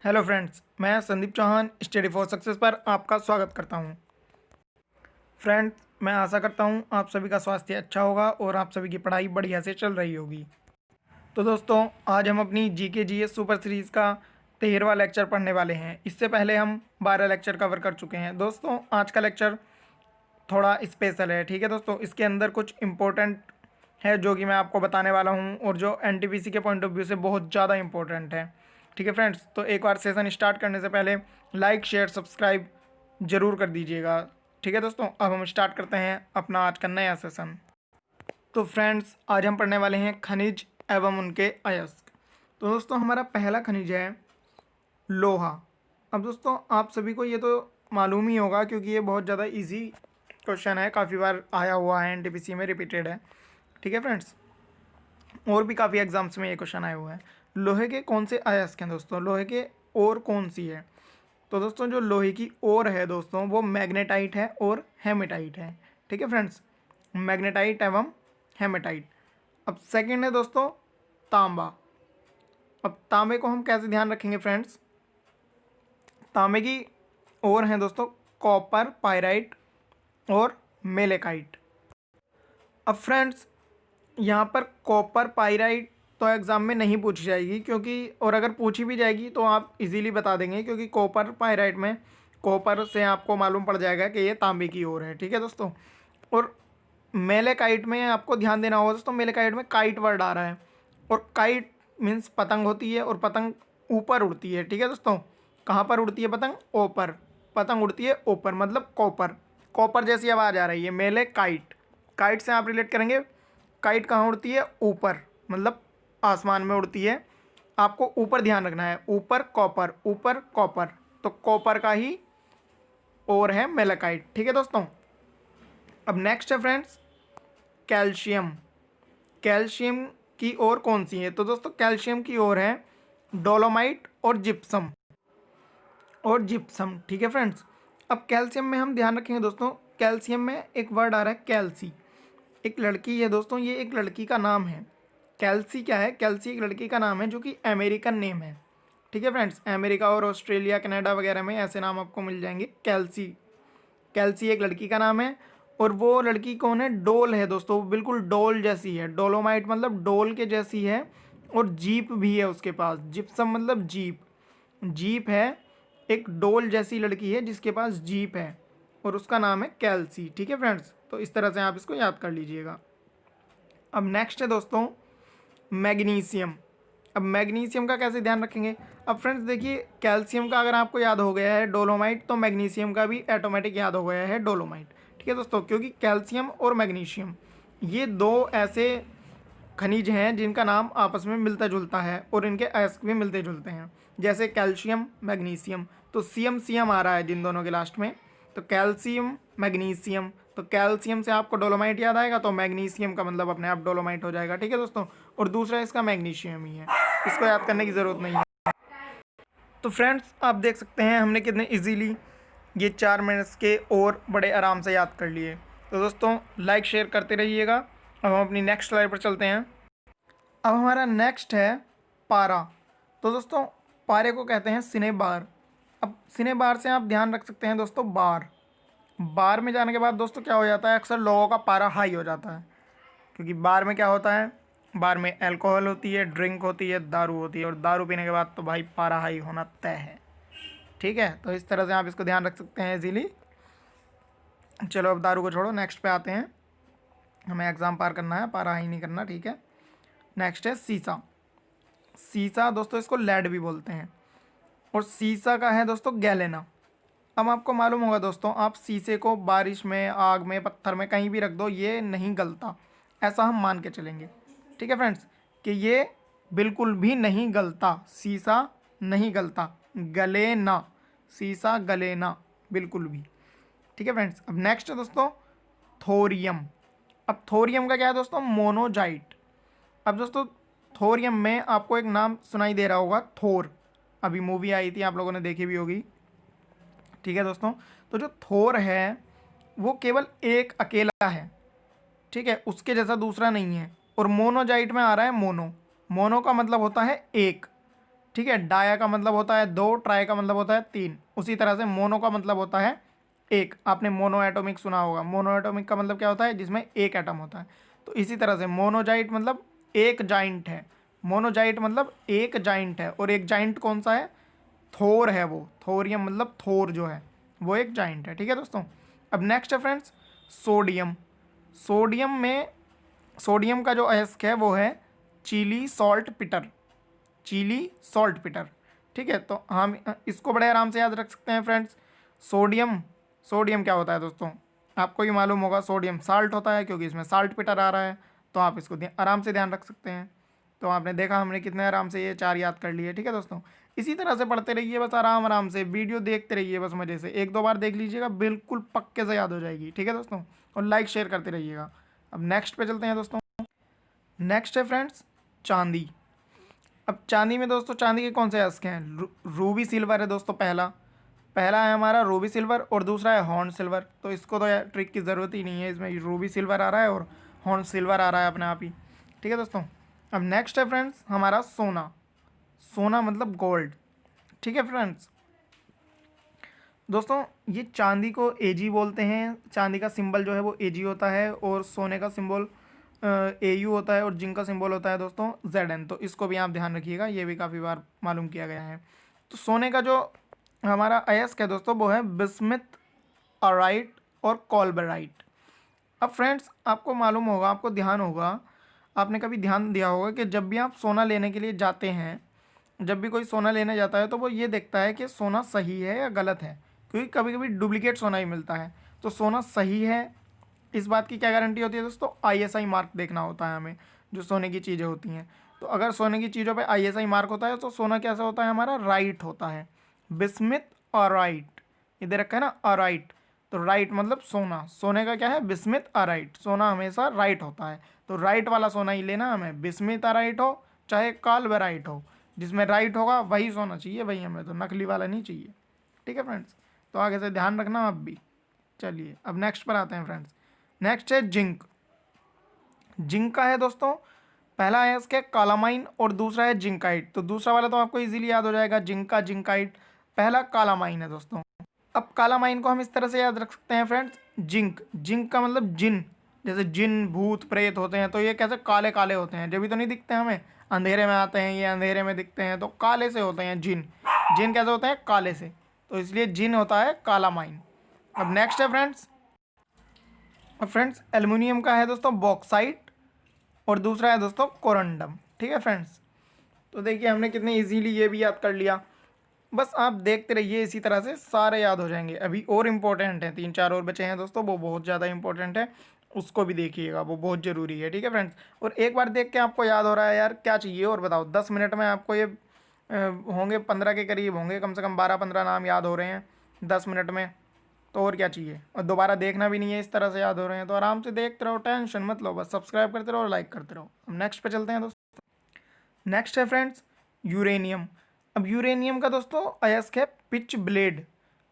Hello friends, मैं Sandeep Chauhan study for success पर आपका स्वागत करता हूं। फ्रेंड्स, मैं आशा करता हूं आप सभी का स्वास्थ्य अच्छा होगा और आप सभी की पढ़ाई बढ़िया से चल रही होगी। तो दोस्तों, आज हम अपनी जीके जीएस सुपर सीरीज़ का 13वां लेक्चर पढ़ने वाले हैं। इससे पहले हम 12 लेक्चर कवर कर चुके हैं। दोस्तों, आज का लेक्चर थोड़ा स्पेशल है। ठीक है दोस्तों, इसके अंदर कुछ इम्पोर्टेंट है जो कि मैं आपको बताने वाला हूँ और जो एनटीपीसी के पॉइंट ऑफ व्यू से बहुत ज़्यादा इंपॉर्टेंट है। ठीक है फ्रेंड्स, तो एक बार सेशन स्टार्ट करने से पहले लाइक शेयर सब्सक्राइब ज़रूर कर दीजिएगा। ठीक है दोस्तों, अब हम स्टार्ट करते हैं अपना आज का नया सेशन। तो फ्रेंड्स, आज हम पढ़ने वाले हैं खनिज एवं उनके अयस्क। तो दोस्तों, हमारा पहला खनिज है लोहा। अब दोस्तों, आप सभी को ये तो मालूम ही होगा क्योंकि ये बहुत ज़्यादा इजी क्वेश्चन है, काफ़ी बार आया हुआ है, एनटीपीसी में रिपीटेड है। ठीक है फ्रेंड्स, और भी काफ़ी एग्जाम्स में ये क्वेश्चन आए हुए हैं। लोहे के कौन से अयस्क हैं दोस्तों? लोहे के ओर कौन सी है? तो दोस्तों, जो लोहे की ओर है दोस्तों वो मैग्नेटाइट है और हेमेटाइट है। ठीक है फ्रेंड्स, मैग्नेटाइट एवं हेमेटाइट। अब सेकंड है दोस्तों तांबा। अब तांबे को हम कैसे ध्यान रखेंगे फ्रेंड्स? तांबे की ओर हैं दोस्तों कॉपर, पायराइट और मेलेकाइट। अब फ्रेंड्स, यहाँ पर कॉपर पाइराइट तो एग्ज़ाम में नहीं पूछी जाएगी, क्योंकि और अगर पूछी भी जाएगी तो आप इजीली बता देंगे, क्योंकि कॉपर पाइराइट में कॉपर से आपको मालूम पड़ जाएगा कि ये तांबे की ओर है। ठीक है दोस्तों, और मेलेकाइट में आपको ध्यान देना होगा दोस्तों, मेलेकाइट में काइट वर्ड आ रहा है और काइट मीन्स पतंग होती है और पतंग ऊपर उड़ती है। ठीक है दोस्तों, कहाँ पर उड़ती है पतंग? ऊपर। पतंग उड़ती है ऊपर, मतलब कॉपर। कॉपर जैसी आवाज़ आ रही है, मेले काइट। काइट से आप रिलेट करेंगे, काइट कहाँ उड़ती है? ऊपर, मतलब आसमान में उड़ती है। आपको ऊपर ध्यान रखना है, ऊपर कॉपर, ऊपर कॉपर, तो कॉपर का ही और है मेलेकाइट। ठीक है दोस्तों, अब नेक्स्ट है फ्रेंड्स कैल्शियम। कैल्शियम की ओर कौन सी है? तो दोस्तों, कैल्शियम की ओर है डोलोमाइट और जिप्सम। ठीक है फ्रेंड्स, अब कैल्शियम में हम ध्यान रखेंगे दोस्तों, कैल्शियम में एक वर्ड आ रहा है कैल्सी। एक लड़की है दोस्तों, ये एक लड़की का नाम है। कैल्सी क्या है? कैल्सी एक लड़की का नाम है जो कि अमेरिकन नेम है। ठीक है फ्रेंड्स, अमेरिका और ऑस्ट्रेलिया कनाडा वगैरह में ऐसे नाम आपको मिल जाएंगे कैल्सी। कैल्सी एक लड़की का नाम है और वो लड़की कौन है? डोल है दोस्तों, बिल्कुल डोल जैसी है। डोलोमाइट मतलब डोल के जैसी है और जीप भी है उसके पास। जिप्सम मतलब जीप, जीप है। एक डोल जैसी लड़की है जिसके पास जीप है और उसका नाम है कैल्सी। ठीक है फ्रेंड्स, तो इस तरह से आप इसको याद कर लीजिएगा। अब नेक्स्ट है दोस्तों मैग्नीशियम। अब मैग्नीशियम का कैसे ध्यान रखेंगे? अब फ्रेंड्स देखिए, कैल्शियम का अगर आपको याद हो गया है डोलोमाइट, तो मैग्नीशियम का भी ऑटोमेटिक याद हो गया है डोलोमाइट। ठीक है दोस्तों, क्योंकि कैल्शियम और मैग्नीशियम ये दो ऐसे खनिज हैं जिनका नाम आपस में मिलता जुलता है और इनके अयस्क भी मिलते जुलते हैं। जैसे कैल्शियम मैग्नीशियम, तो सीएम सीएम आ रहा है जिन दोनों के लास्ट में, तो कैल्शियम मैग्नीशियम। तो कैल्शियम से आपको डोलोमाइट याद आएगा, तो मैग्नीशियम का मतलब अपने आप डोलोमाइट हो जाएगा। ठीक है दोस्तों, और दूसरा इसका मैग्नीशियम ही है, इसको याद करने की ज़रूरत नहीं है। तो फ्रेंड्स, आप देख सकते हैं हमने कितने इजीली ये 4 मिनट्स के और बड़े आराम से याद कर लिए। तो दोस्तों, लाइक शेयर करते रहिएगा। अब हम अपनी नेक्स्ट स्लाइड पर चलते हैं। अब हमारा नेक्स्ट है पारा। तो दोस्तों, पारे को कहते हैं सिने बार। अब सिने बार से आप ध्यान रख सकते हैं दोस्तों बार। बार में जाने के बाद दोस्तों क्या हो जाता है? अक्सर लोगों का पारा हाई हो जाता है, क्योंकि बार में क्या होता है? बार में अल्कोहल होती है, ड्रिंक होती है, दारू होती है, और दारू पीने के बाद तो भाई पारा हाई होना तय है। ठीक है, तो इस तरह से आप इसको ध्यान रख सकते हैं इजीली। चलो, अब दारू को छोड़ो, नेक्स्ट पे आते हैं। हमें एग्ज़ाम पार करना है, पारा हाई नहीं करना। ठीक है, नेक्स्ट है सीसा। सीसा दोस्तों इसको लेड भी बोलते हैं, और सीसा का है दोस्तों गैलेना। अब आपको मालूम होगा दोस्तों, आप शीशे को बारिश में, आग में, पत्थर में कहीं भी रख दो, ये नहीं गलता, ऐसा हम मान के चलेंगे। ठीक है फ्रेंड्स, कि ये बिल्कुल भी नहीं गलता, शीशा नहीं गलता, गले ना, शीशा गले ना बिल्कुल भी। ठीक है फ्रेंड्स, अब नेक्स्ट है दोस्तों थोरियम। अब थोरियम का क्या है दोस्तों? मोनोजाइट। अब दोस्तों, थोरियम में आपको एक नाम सुनाई दे रहा होगा, थोर। अभी मूवी आई थी, आप लोगों ने देखी भी होगी। ठीक है दोस्तों, तो जो थोर है वो केवल एक अकेला है। ठीक है, उसके जैसा दूसरा नहीं है। और मोनोजाइट में आ रहा है मोनो। मोनो का मतलब होता है एक, ठीक है। डाया का मतलब होता है 2, ट्राई का मतलब होता है 3। उसी तरह से मोनो का मतलब होता है 1। आपने मोनो एटॉमिक सुना होगा। मोनो एटॉमिक का मतलब क्या होता है, जिसमें एक एटम होता है। तो इसी तरह से मोनोजाइट मतलब एक जाइंट है। मोनोजाइट मतलब एक जाइंट है। और एक जाइंट कौन सा है, थोर है वो। थोरियम मतलब थोर जो है वो एक जाइंट है। ठीक है दोस्तों। अब नेक्स्ट है फ्रेंड्स सोडियम। सोडियम में सोडियम का जो अयस्क है वो है चिली सॉल्ट पिटर। चिली सॉल्ट पिटर। ठीक है, तो हम इसको बड़े आराम से याद रख सकते हैं फ्रेंड्स। सोडियम, सोडियम क्या होता है दोस्तों, आपको ही मालूम होगा। सोडियम साल्ट होता है, क्योंकि इसमें साल्ट पिटर आ रहा है। तो आप इसको आराम से ध्यान रख सकते हैं। तो आपने देखा हमने कितने आराम से ये 4 याद कर लिए। ठीक है दोस्तों, इसी तरह से पढ़ते रहिए बस, आराम आराम से वीडियो देखते रहिए बस मज़े से। 1-2 बार देख लीजिएगा, बिल्कुल पक्के से याद हो जाएगी। ठीक है दोस्तों, और लाइक शेयर करते रहिएगा। अब नेक्स्ट पे चलते हैं दोस्तों। नेक्स्ट है फ्रेंड्स चांदी। अब चांदी में दोस्तों, चांदी के कौन से अयस्क हैं, रूबी सिल्वर है दोस्तों। पहला पहला है हमारा रूबी सिल्वर, और दूसरा है हॉर्न सिल्वर। तो इसको तो यार ट्रिक की ज़रूरत ही नहीं है, इसमें रूबी सिल्वर आ रहा है और हॉर्न सिल्वर आ रहा है अपने आप ही। ठीक है दोस्तों। अब नेक्स्ट है फ्रेंड्स हमारा सोना। सोना मतलब गोल्ड। ठीक है फ्रेंड्स दोस्तों, ये चांदी को एजी बोलते हैं। चांदी का सिंबल जो है वो एजी होता है, और सोने का सिंबल एयू होता है, और जिंक का सिंबल होता है दोस्तों जेड एन। तो इसको भी आप ध्यान रखिएगा, ये भी काफ़ी बार मालूम किया गया है। तो सोने का जो हमारा अयस्क है दोस्तों वो है बिस्मिथ, अराइट और कॉल्बराइट। अब फ्रेंड्स आपको मालूम होगा, आपको ध्यान होगा, आपने कभी ध्यान दिया होगा कि जब भी आप सोना लेने के लिए जाते हैं, जब भी कोई सोना लेने जाता है तो वो ये देखता है कि सोना सही है या गलत है, क्योंकि कभी कभी डुप्लीकेट सोना ही मिलता है। तो सोना सही है, इस बात की क्या गारंटी होती है दोस्तों, आईएसआई मार्क देखना होता है हमें, जो सोने की चीज़ें होती हैं। तो अगर सोने की चीज़ों पे आईएसआई मार्क होता है तो सोना कैसा होता है हमारा, राइट होता है। बिस्मिथ अराइट, इधर रखा है ना अराइट। तो राइट मतलब सोना, सोने का क्या है बिस्मिथ अराइट। सोना हमेशा राइट होता है, तो राइट वाला सोना ही लेना हमें, बिस्मिथ अराइट हो चाहे काल्बराइट हो, जिसमें राइट होगा वही सोना चाहिए भाई हमें, तो नकली वाला नहीं चाहिए। ठीक है फ्रेंड्स, तो आगे से ध्यान रखना आप भी। चलिए अब नेक्स्ट पर आते हैं फ्रेंड्स। नेक्स्ट है जिंक। जिंक का है दोस्तों, पहला है इसके कालामाइन और दूसरा है जिंकाइट। तो दूसरा वाला तो आपको इजीली याद हो जाएगा, जिंका जिंकाइट। पहला कालामाइन है दोस्तों। अब कालामाइन को हम इस तरह से याद रख सकते हैं फ्रेंड्स, जिंक, जिंक का मतलब जिन, जैसे जिन भूत प्रेत होते हैं तो ये कैसे काले काले होते हैं, जब भी तो नहीं दिखते हमें, अंधेरे में आते हैं, ये अंधेरे में दिखते हैं तो काले से होते हैं जिन। जिन कैसे होते हैं, काले से, तो इसलिए जिन होता है कालामाइन। अब नेक्स्ट है फ्रेंड्स, अब फ्रेंड्स एल्युमिनियम का है दोस्तों बॉक्साइट, और दूसरा है दोस्तों कोरंडम। ठीक है फ्रेंड्स, तो देखिए हमने कितने इजीली ये भी याद कर लिया। बस आप देखते रहिए, इसी तरह से सारे याद हो जाएंगे। अभी और इम्पोर्टेंट हैं, 3-4 और बचे हैं दोस्तों, वो बहुत ज़्यादा इंपॉर्टेंट है, उसको भी देखिएगा, वो बहुत ज़रूरी है। ठीक है फ्रेंड्स, और एक बार देख के आपको याद हो रहा है यार क्या चाहिए और बताओ, 10 मिनट में आपको ये होंगे 15 के करीब होंगे, कम से कम 12-15 नाम याद हो रहे हैं 10 मिनट में, तो और क्या चाहिए। और दोबारा देखना भी नहीं है, इस तरह से याद हो रहे हैं तो आराम से देखते रहो, टेंशन मत लो, बस सब्सक्राइब करते रहो और लाइक करते रहो। अब नेक्स्ट पे चलते हैं दोस्तों। नेक्स्ट है फ्रेंड्स यूरेनियम। अब यूरेनियम का दोस्तों अयस्क है पिच ब्लेड।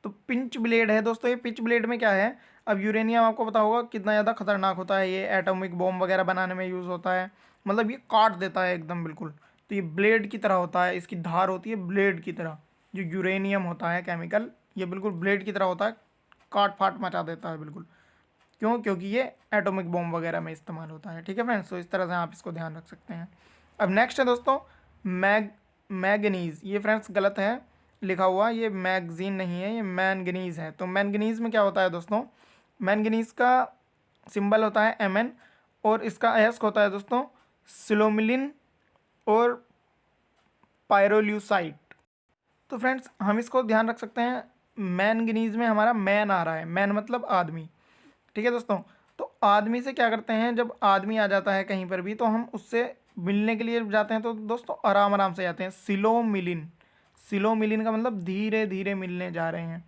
तो पिंच ब्लेड है दोस्तों, ये पिच ब्लेड में क्या है, अब यूरेनियम आपको पता होगा कितना ज़्यादा खतरनाक होता है, ये एटॉमिक बॉम्ब वगैरह बनाने में यूज़ होता है, मतलब ये काट देता है एकदम बिल्कुल। तो ये ब्लेड की तरह होता है, इसकी धार होती है ब्लेड की तरह। जो यूरेनियम होता है केमिकल, ये बिल्कुल ब्लेड की तरह होता है, काट फाट मचा देता है बिल्कुल। क्यों, क्योंकि ये एटॉमिक बॉम्ब वगैरह में इस्तेमाल होता है। ठीक है फ्रेंड्स, तो इस तरह से आप इसको ध्यान रख सकते हैं। अब नेक्स्ट है दोस्तों मैगनीज़। ये फ्रेंड्स गलत है लिखा हुआ, ये मैगजीन नहीं है, ये मैंगनीज़ है। तो मैंगनीज़ में क्या होता है दोस्तों, मैंगनीज़ का सिंबल होता है Mn, और इसका अयस्क होता है दोस्तों सिलोमिलिन और पायरोल्यूसाइट। तो फ्रेंड्स हम इसको ध्यान रख सकते हैं, मैंगनीज़ में हमारा मैन आ रहा है, मैन मतलब आदमी। ठीक है दोस्तों, तो आदमी से क्या करते हैं, जब आदमी आ जाता है कहीं पर भी तो हम उससे मिलने के लिए जाते हैं, तो दोस्तों आराम आराम से जाते हैं, सिलोमिलिन। सिलोमिलिन का मतलब धीरे धीरे मिलने जा रहे हैं।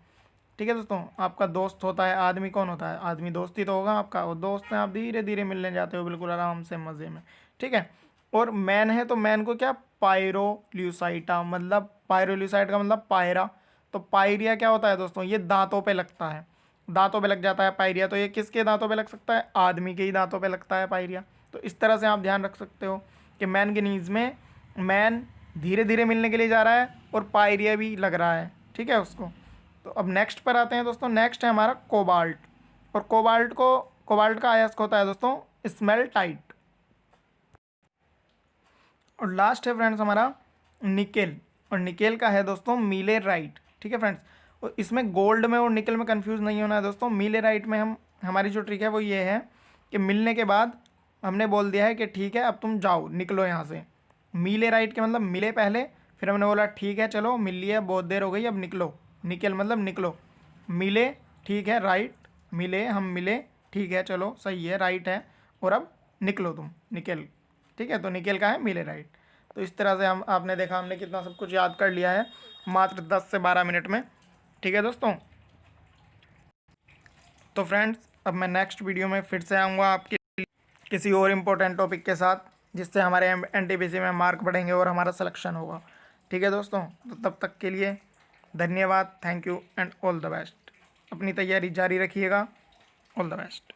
ठीक है दोस्तों, आपका दोस्त होता है आदमी, कौन होता है आदमी, दोस्त ही तो होगा आपका, और दोस्त हैं, आप धीरे धीरे मिलने जाते हो बिल्कुल आराम से मज़े में। ठीक है, और मैन है तो मैन को क्या, पायरोल्यूसाइटा, मतलब पायरोल्यूसाइट का मतलब पायरा। तो पायरिया क्या होता है दोस्तों, ये दांतों पे लगता है, दांतों पे लग जाता है पायरिया। तो ये किसके दांतों पे लग सकता है, आदमी के ही दांतों पे लगता है पायरिया। तो इस तरह से आप ध्यान रख सकते हो कि मैंगनीज में मैन धीरे धीरे मिलने के लिए जा रहा है और पायरिया भी लग रहा है, ठीक है उसको। तो अब नेक्स्ट पर आते हैं दोस्तों। नेक्स्ट है हमारा कोबाल्ट, और कोबाल्ट का अयस्क होता है दोस्तों स्मेल्टाइट। और लास्ट है फ्रेंड्स हमारा निकेल, और निकेल का है दोस्तों मिलेराइट, ठीक है फ्रेंड्स। और इसमें गोल्ड में और निकल में कंफ्यूज नहीं होना है दोस्तों। मिलेराइट में हमारी जो ट्रिक है वो ये है कि मिलने के बाद हमने बोल दिया है कि ठीक है अब तुम जाओ, निकलो यहाँ से। मिलेराइट के मतलब मिले पहले, फिर हमने बोला ठीक है चलो मिल लिया, बहुत देर हो गई, अब निकलो। निकल मतलब निकलो, मिले ठीक है राइट, मिले हम मिले ठीक है चलो सही है राइट है, और अब निकलो तुम, निकल, ठीक है। तो निकल का है मिले राइट। तो इस तरह से हम आपने देखा हमने कितना सब कुछ याद कर लिया है मात्र 10 से 12 मिनट में, ठीक है दोस्तों। तो फ्रेंड्स अब मैं नेक्स्ट वीडियो में फिर से आऊँगा आपके किसी और इम्पोर्टेंट टॉपिक के साथ, जिससे हमारे एनटीपीसी में मार्क बढ़ेंगे और हमारा सिलेक्शन होगा, ठीक है दोस्तों। तो तब तक के लिए धन्यवाद, thank you and all the best. अपनी तैयारी जारी रखिएगा, ऑल द बेस्ट।